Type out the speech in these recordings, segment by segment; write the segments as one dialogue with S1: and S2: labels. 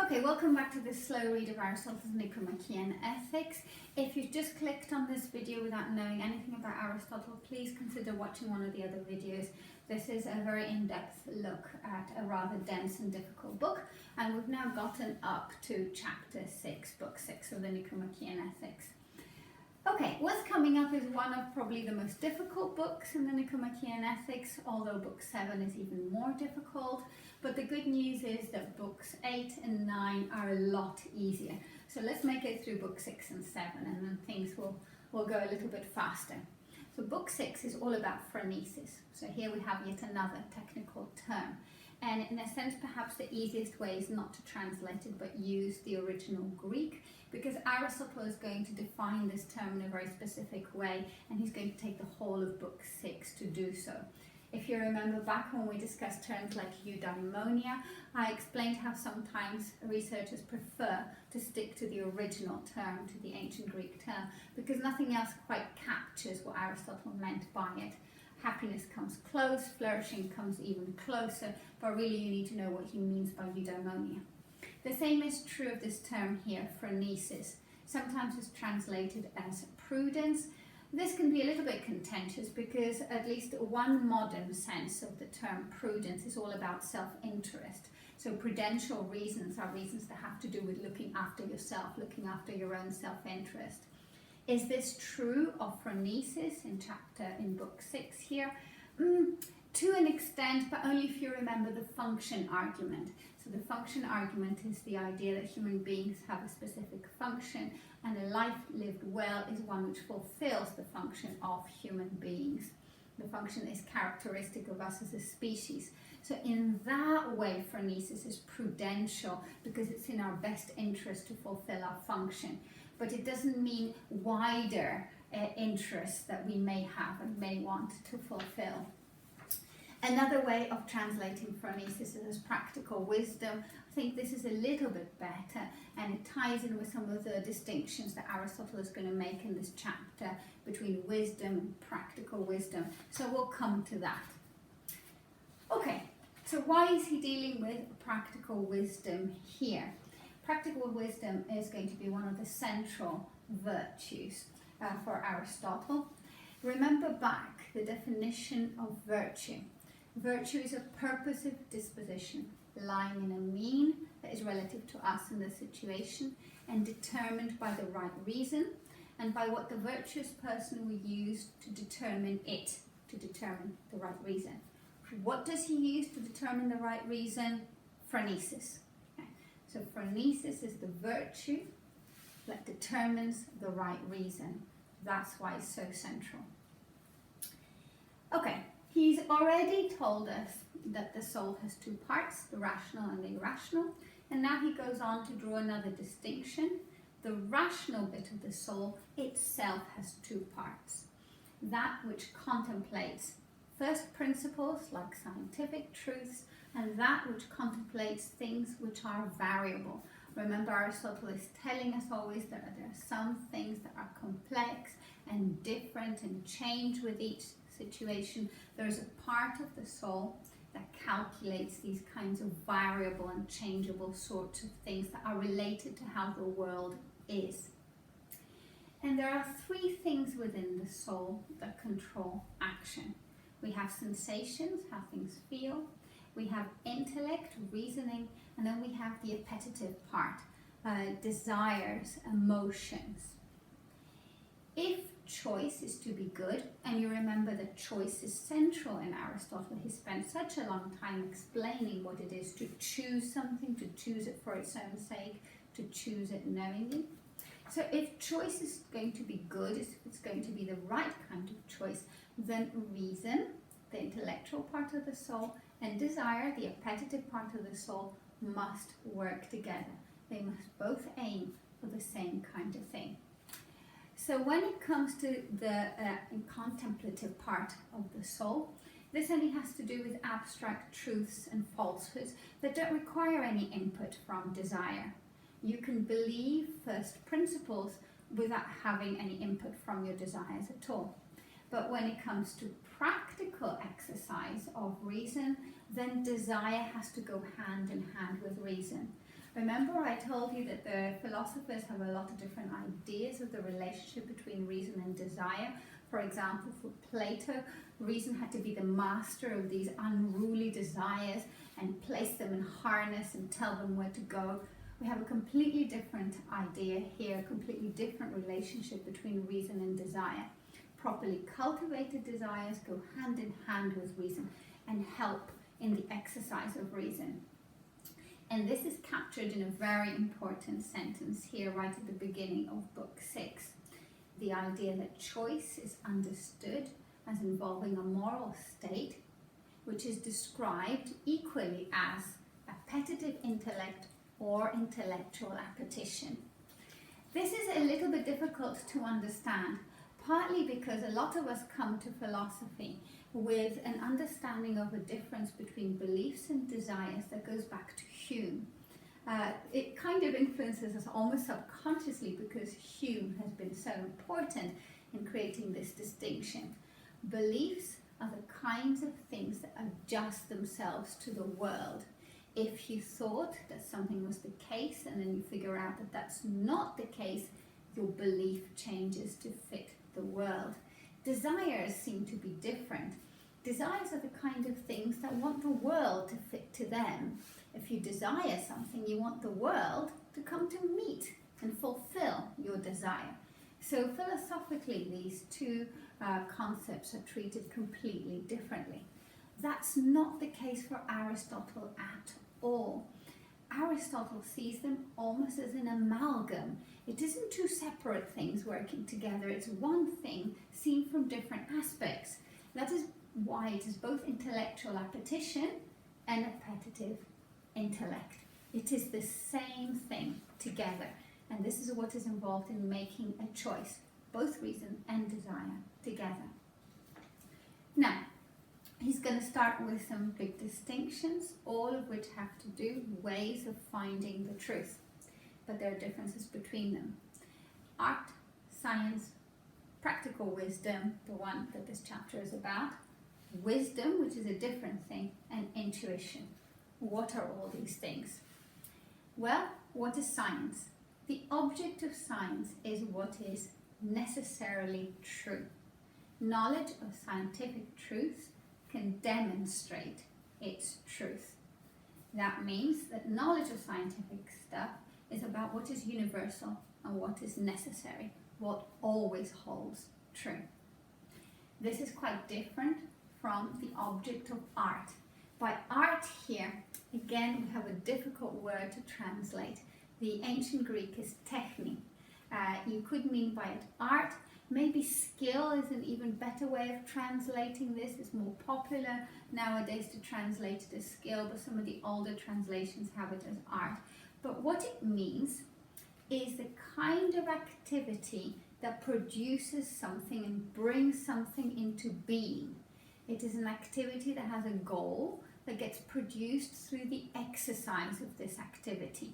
S1: Okay, welcome back to this slow read of Aristotle's Nicomachean Ethics. If you've just clicked on this video without knowing anything about Aristotle, please consider watching one of the other videos. This is a very in-depth look at a rather dense and difficult book, and we've now gotten up to chapter 6, book 6 of the Nicomachean Ethics. Okay, what's coming up is one of probably the most difficult books in the Nicomachean Ethics, although book 7 is even more difficult. But the good news is that books 8 and 9 are a lot easier. So let's make it through book 6 and 7, and then things will go a little bit faster. So book 6 is all about phronesis. So here we have yet another technical term. And in a sense, perhaps the easiest way is not to translate it, but use the original Greek, because Aristotle is going to define this term in a very specific way, and he's going to take the whole of book 6 to do so. If you remember back when we discussed terms like eudaimonia, I explained how sometimes researchers prefer to stick to the original term, to the ancient Greek term, because nothing else quite captures what Aristotle meant by it. Happiness comes close, flourishing comes even closer, but really you need to know what he means by eudaimonia. The same is true of this term here, phronesis. Sometimes it's translated as prudence. This can be a little bit contentious because at least one modern sense of the term prudence is all about self-interest. So prudential reasons are reasons that have to do with looking after yourself, looking after your own self-interest. Is this true of phronesis in book 6 here? To an extent, but only if you remember the function argument. So the function argument is the idea that human beings have a specific function, and a life lived well is one which fulfills the function of human beings. The function is characteristic of us as a species. So in that way, phronesis is prudential because it's in our best interest to fulfill our function. But it doesn't mean wider interests that we may have and may want to fulfill. Another way of translating phronesis is as practical wisdom. I think this is a little bit better, and it ties in with some of the distinctions that Aristotle is going to make in this chapter between wisdom and practical wisdom. So we'll come to that. Okay, so why is he dealing with practical wisdom here? Practical wisdom is going to be one of the central virtues for Aristotle. Remember back the definition of virtue. Virtue is a purposive disposition lying in a mean that is relative to us in the situation and determined by the right reason and by what the virtuous person will use to determine it, to determine the right reason. What does he use to determine the right reason? Phronesis. Okay. So phronesis is the virtue that determines the right reason. That's why it's so central. Okay. He's already told us that the soul has two parts, the rational and the irrational, and now he goes on to draw another distinction. The rational bit of the soul itself has two parts. That which contemplates first principles like scientific truths, and that which contemplates things which are variable. Remember, Aristotle is telling us always that there are some things that are complex and different and change with each situation. There's a part of the soul that calculates these kinds of variable and changeable sorts of things that are related to how the world is. And there are three things within the soul that control action. We have sensations, how things feel. We have intellect, reasoning, and then we have the appetitive part, desires, emotions. If choice is to be good, and you remember that choice is central in Aristotle, he spent such a long time explaining what it is to choose something, to choose it for its own sake, to choose it knowingly. So if choice is going to be good, if it's going to be the right kind of choice, then reason, the intellectual part of the soul, and desire, the appetitive part of the soul, must work together. They must both aim for the same kind of thing. So when it comes to the contemplative part of the soul, this only has to do with abstract truths and falsehoods that don't require any input from desire. You can believe first principles without having any input from your desires at all. But when it comes to practical exercise of reason, then desire has to go hand in hand with reason. Remember I told you that the philosophers have a lot of different ideas of the relationship between reason and desire. For example, for Plato, reason had to be the master of these unruly desires and place them in harness and tell them where to go. We have a completely different idea here, a completely different relationship between reason and desire. Properly cultivated desires go hand in hand with reason and help in the exercise of reason. And this is captured in a very important sentence here right at the beginning of Book VI. The idea that choice is understood as involving a moral state which is described equally as appetitive intellect or intellectual appetition. This is a little bit difficult to understand, partly because a lot of us come to philosophy with an understanding of a difference between beliefs and desires that goes back to Hume. It kind of influences us almost subconsciously because Hume has been so important in creating this distinction. Beliefs are the kinds of things that adjust themselves to the world. If you thought that something was the case and then you figure out that that's not the case, your belief changes to fit the world. Desires seem to be different. Desires are the kind of things that want the world to fit to them. If you desire something, you want the world to come to meet and fulfill your desire. So philosophically, these two concepts are treated completely differently. That's not the case for Aristotle at all. Aristotle sees them almost as an amalgam. It isn't two separate things working together, it's one thing seen from different aspects. That is why it is both intellectual appetition and appetitive intellect. It is the same thing together, and this is what is involved in making a choice, both reason and desire together. Now, he's going to start with some big distinctions, all of which have to do with ways of finding the truth, but there are differences between them. Art, science, practical wisdom, the one that this chapter is about, wisdom, which is a different thing, and intuition. What are all these things? Well, what is science? The object of science is what is necessarily true. Knowledge of scientific truth can demonstrate its truth. That means that knowledge of scientific stuff is about what is universal and what is necessary, what always holds true. This is quite different from the object of art. By art here, again, we have a difficult word to translate. The ancient Greek is techne. You could mean by it art. Maybe skill is an even better way of translating this. It's more popular nowadays to translate it as skill, but some of the older translations have it as art. But what it means is the kind of activity that produces something and brings something into being. It is an activity that has a goal that gets produced through the exercise of this activity.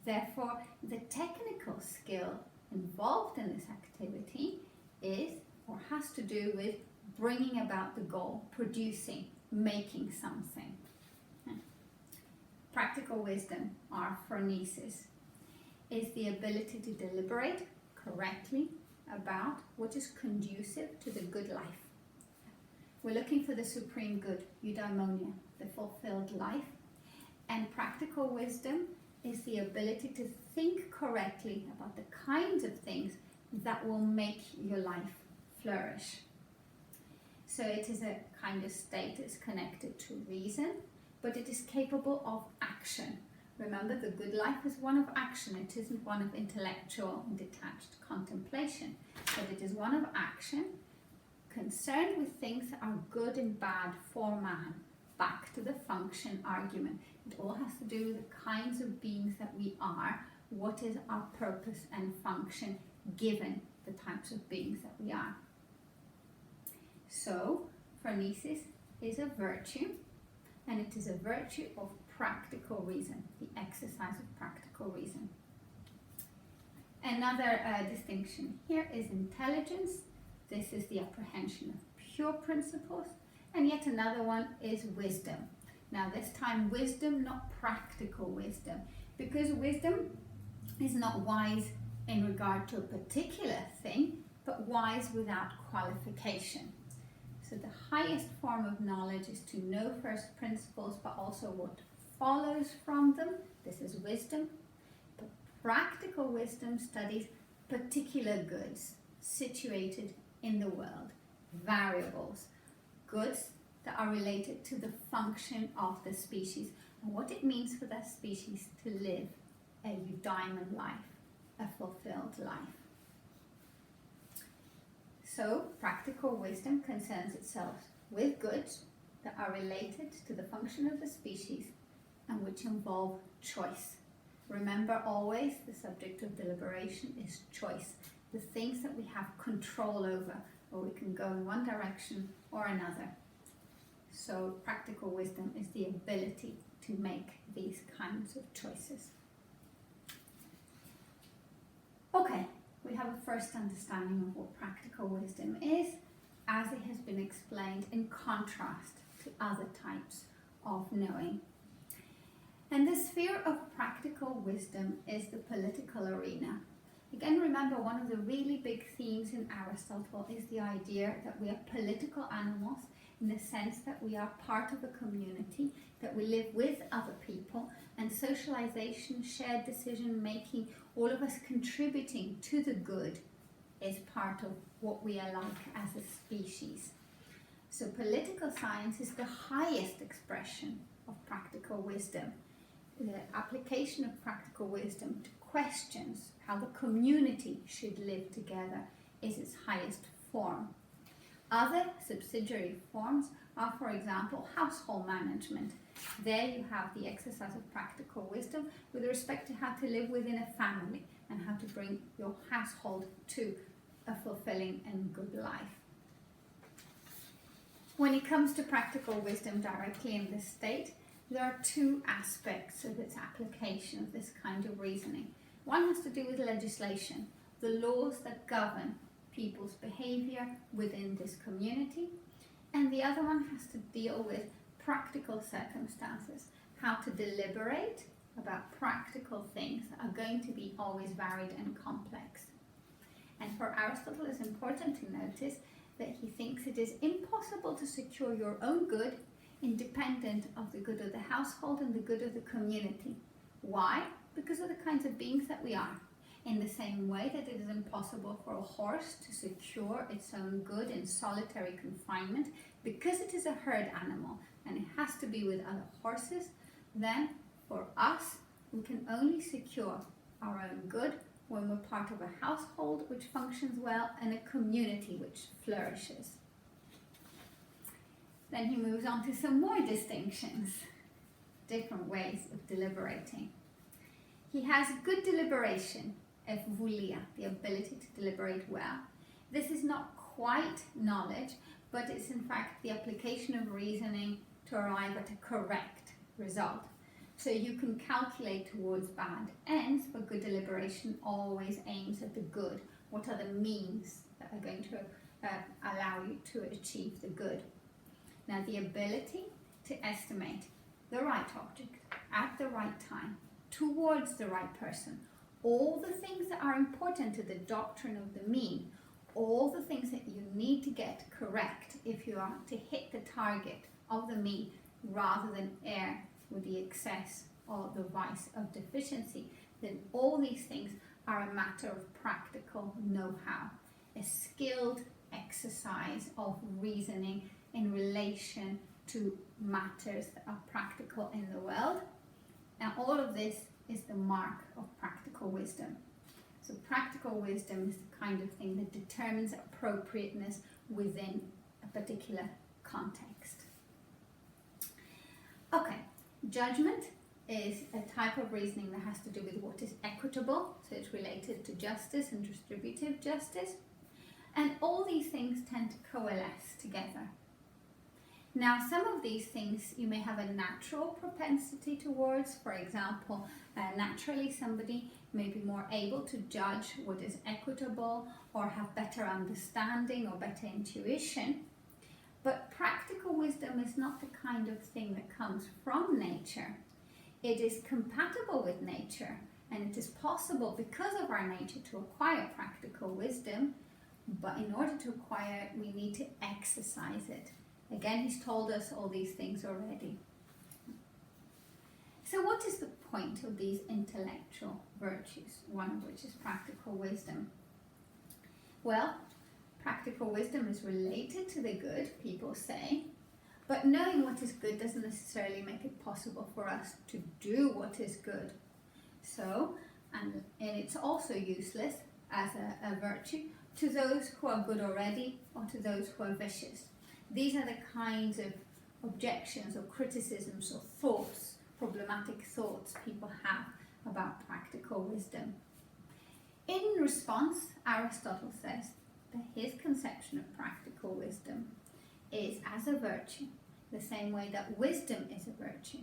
S1: Therefore, the technical skill involved in this activity is or has to do with bringing about the goal, producing, making something. Practical wisdom, or phronesis, is the ability to deliberate correctly about what is conducive to the good life. We're looking for the supreme good, eudaimonia, the fulfilled life. And practical wisdom is the ability to think correctly about the kinds of things that will make your life flourish. So it is a kind of state that's connected to reason, but it is capable of action. Remember, the good life is one of action. It isn't one of intellectual and detached contemplation, but it is one of action, concerned with things that are good and bad for man. Back to the function argument. It all has to do with the kinds of beings that we are, what is our purpose and function given the types of beings that we are. So, phronesis is a virtue, and it is a virtue of practical reason, the exercise of practical reason. Another distinction here is intelligence. This is the apprehension of pure principles. And yet another one is wisdom. Now this time wisdom, not practical wisdom. because wisdom is not wise in regard to a particular thing, but wise without qualification. So the highest form of knowledge is to know first principles, but also what follows from them. This is wisdom. But practical wisdom studies particular goods situated in the world, variables, goods that are related to the function of the species and what it means for that species to live a eudaimon life, a fulfilled life. So practical wisdom concerns itself with goods that are related to the function of the species and which involve choice. Remember always the subject of deliberation is choice, the things that we have control over, or we can go in one direction or another. So practical wisdom is the ability to make these kinds of choices. Okay, we have a first understanding of what practical wisdom is, as it has been explained in contrast to other types of knowing. And the sphere of practical wisdom is the political arena. Again, remember, one of the really big themes in Aristotle is the idea that we are political animals in the sense that we are part of a community, that we live with other people, and socialization, shared decision making, all of us contributing to the good is part of what we are like as a species. So political science is the highest expression of practical wisdom. The application of practical wisdom to questions how the community should live together is its highest form. Other subsidiary forms are, for example, household management. There you have the exercise of practical wisdom with respect to how to live within a family and how to bring your household to a fulfilling and good life. When it comes to practical wisdom directly in this state, there are two aspects of its application of this kind of reasoning. One has to do with legislation, the laws that govern people's behavior within this community, and the other one has to deal with practical circumstances, how to deliberate about practical things that are going to be always varied and complex. And for Aristotle, it's important to notice that he thinks it is impossible to secure your own good independent of the good of the household and the good of the community. Why? Because of the kinds of beings that we are. In the same way that it is impossible for a horse to secure its own good in solitary confinement because it is a herd animal and it has to be with other horses, then for us, we can only secure our own good when we're part of a household which functions well and a community which flourishes. Then he moves on to some more distinctions, different ways of deliberating. He has good deliberation, evoulia, the ability to deliberate well. This is not quite knowledge, but it's in fact the application of reasoning to arrive at a correct result. So you can calculate towards bad ends, but good deliberation always aims at the good. What are the means that are going to allow you to achieve the good? Now, the ability to estimate the right object at the right time, towards the right person, all the things that are important to the doctrine of the mean, all the things that you need to get correct if you are to hit the target of the mean rather than err with the excess or the vice of deficiency, then all these things are a matter of practical know-how, a skilled exercise of reasoning in relation to matters that are practical in the world. And all of this is the mark of practical wisdom. So practical wisdom is the kind of thing that determines appropriateness within a particular context. Okay, judgment is a type of reasoning that has to do with what is equitable, so it's related to justice and distributive justice. And all these things tend to coalesce together. Now, some of these things you may have a natural propensity towards. For example, naturally somebody may be more able to judge what is equitable or have better understanding or better intuition. But practical wisdom is not the kind of thing that comes from nature. It is compatible with nature, and it is possible because of our nature to acquire practical wisdom, but in order to acquire it, we need to exercise it. Again, he's told us all these things already. So what is the point of these intellectual virtues, one of which is practical wisdom? Well, practical wisdom is related to the good, people say, but knowing what is good doesn't necessarily make it possible for us to do what is good. So, and it's also useless as a virtue to those who are good already or to those who are vicious. These are the kinds of objections or criticisms or thoughts, problematic thoughts people have about practical wisdom. In response, Aristotle says that his conception of practical wisdom is as a virtue, the same way that wisdom is a virtue,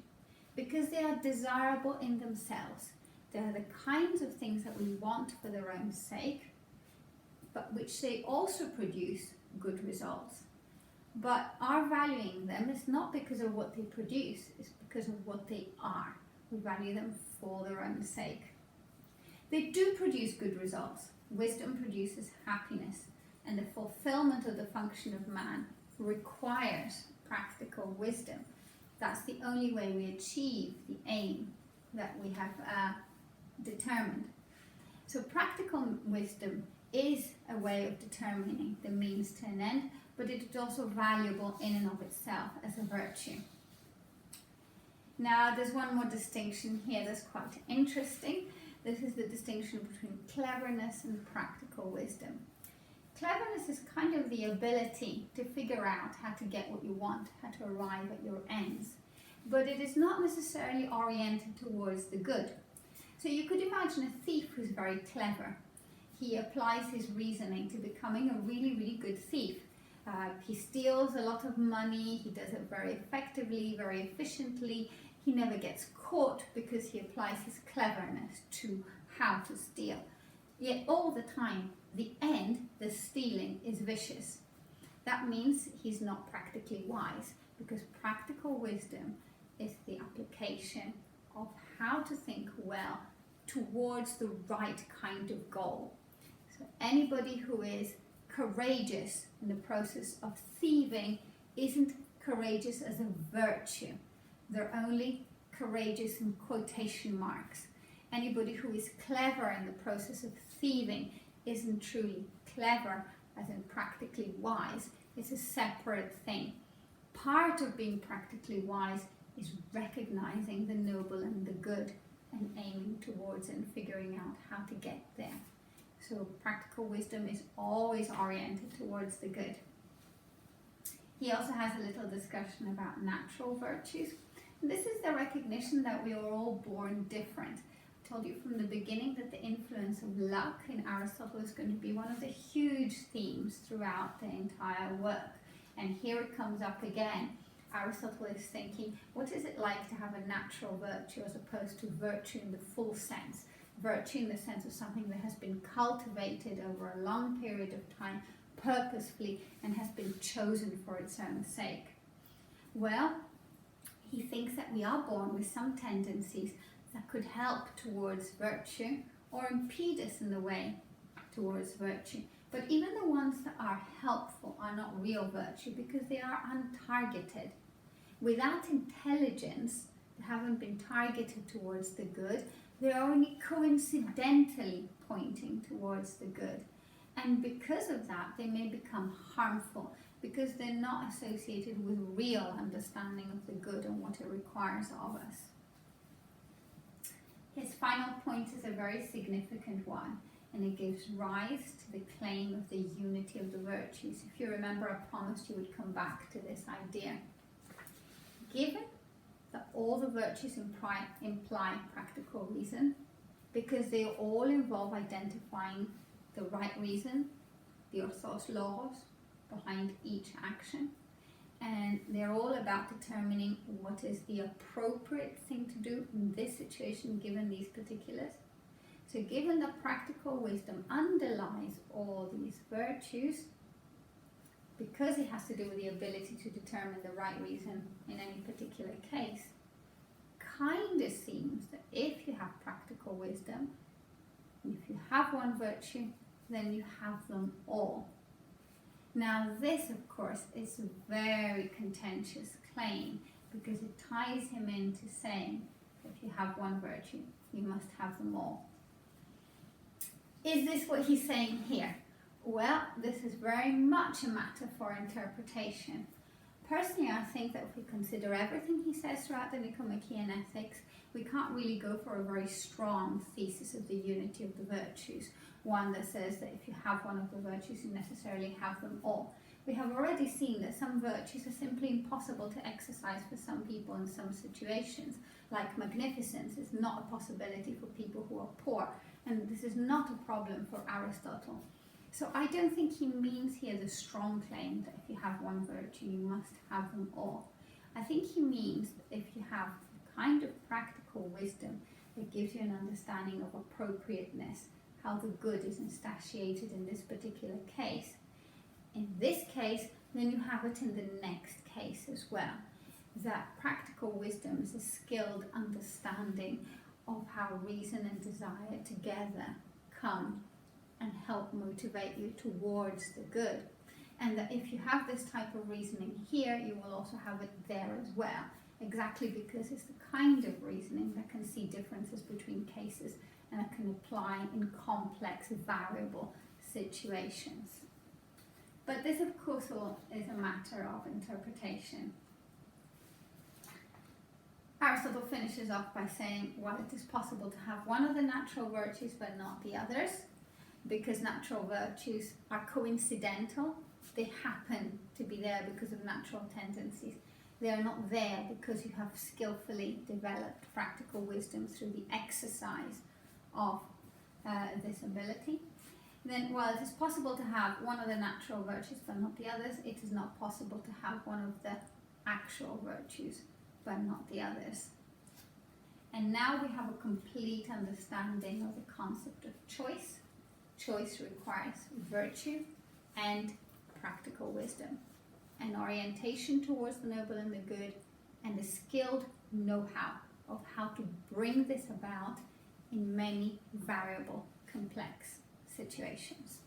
S1: because they are desirable in themselves. They are the kinds of things that we want for their own sake, but which they also produce good results. But our valuing them is not because of what they produce, it's because of what they are. We value them for their own sake. They do produce good results. Wisdom produces happiness, and the fulfillment of the function of man requires practical wisdom. That's the only way we achieve the aim that we have determined. So practical wisdom is a way of determining the means to an end, but it is also valuable in and of itself as a virtue. Now, there's one more distinction here that's quite interesting. This is the distinction between cleverness and practical wisdom. Cleverness is kind of the ability to figure out how to get what you want, how to arrive at your ends, but it is not necessarily oriented towards the good. So you could imagine a thief who's very clever. He applies his reasoning to becoming a really, really good thief. He steals a lot of money, he does it very effectively, very efficiently. He never gets caught because he applies his cleverness to how to steal. Yet all the time, the end, the stealing, is vicious. That means he's not practically wise, because practical wisdom is the application of how to think well towards the right kind of goal. So anybody who is courageous in the process of thieving isn't courageous as a virtue. They're only courageous in quotation marks. Anybody who is clever in the process of thieving isn't truly clever, as in practically wise. It's a separate thing. Part of being practically wise is recognizing the noble and the good and aiming towards it and figuring out how to get there. So practical wisdom is always oriented towards the good. He also has a little discussion about natural virtues. And this is the recognition that we are all born different. I told you from the beginning that the influence of luck in Aristotle is going to be one of the huge themes throughout the entire work. And here it comes up again. Aristotle is thinking, what is it like to have a natural virtue as opposed to virtue in the full sense? Virtue in the sense of something that has been cultivated over a long period of time, purposefully, and has been chosen for its own sake. Well, he thinks that we are born with some tendencies that could help towards virtue or impede us in the way towards virtue. But even the ones that are helpful are not real virtue because they are untargeted. Without intelligence, they haven't been targeted towards the good. They're only coincidentally pointing towards the good. And because of that, they may become harmful because they're not associated with real understanding of the good and what it requires of us. His final point is a very significant one, and it gives rise to the claim of the unity of the virtues. If you remember, I promised you would come back to this idea. Given that all the virtues imply practical reason, because they all involve identifying the right reason, the orthos logos, behind each action, and they're all about determining what is the appropriate thing to do in this situation given these particulars. So given that practical wisdom underlies all these virtues, because it has to do with the ability to determine the right reason in any particular case, kind of seems that if you have practical wisdom, if you have one virtue, then you have them all. Now this, of course, is a very contentious claim because it ties him into saying that if you have one virtue, you must have them all. Is this what he's saying here? Well, this is very much a matter for interpretation. Personally, I think that if we consider everything he says throughout the Nicomachean Ethics, we can't really go for a very strong thesis of the unity of the virtues, one that says that if you have one of the virtues, you necessarily have them all. We have already seen that some virtues are simply impossible to exercise for some people in some situations, like magnificence is not a possibility for people who are poor, and this is not a problem for Aristotle. So I don't think he means here the strong claim that if you have one virtue, you must have them all. I think he means that if you have the kind of practical wisdom that gives you an understanding of appropriateness, how the good is instantiated in this particular case, in this case, then you have it in the next case as well. That practical wisdom is a skilled understanding of how reason and desire together come and help motivate you towards the good. And that if you have this type of reasoning here, you will also have it there as well. Exactly because it's the kind of reasoning that can see differences between cases and that can apply in complex, variable situations. But this, of course, is a matter of interpretation. Aristotle finishes off by saying, well, it is possible to have one of the natural virtues but not the others, because natural virtues are coincidental. They happen to be there because of natural tendencies. They are not there because you have skillfully developed practical wisdom through the exercise of this ability. Then, while it is possible to have one of the natural virtues but not the others, it is not possible to have one of the actual virtues but not the others. And now we have a complete understanding of the concept of choice. Choice requires virtue and practical wisdom, an orientation towards the noble and the good, and a skilled know-how of how to bring this about in many variable, complex situations.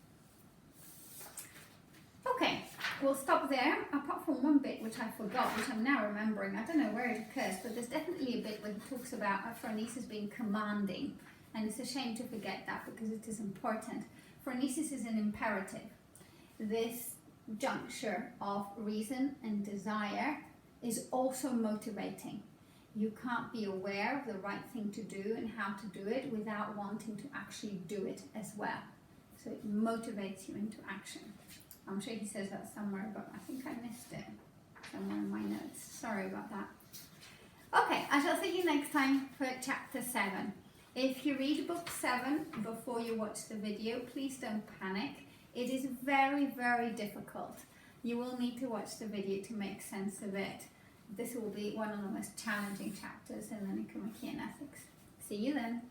S1: Okay, we'll stop there, apart from one bit which I forgot, which I'm now remembering. I don't know where it occurs, but there's definitely a bit where he talks about phronesis being commanding, and it's a shame to forget that because it is important. Phronesis is an imperative. This juncture of reason and desire is also motivating. You can't be aware of the right thing to do and how to do it without wanting to actually do it as well. So it motivates you into action. I'm sure he says that somewhere, but I think I missed it somewhere in my notes. Sorry about that. Okay, I shall see you next time for chapter 7. If you read book 7 before you watch the video, please don't panic. It is very, very difficult. You will need to watch the video to make sense of it. This will be one of the most challenging chapters in the Nicomachean Ethics. See you then.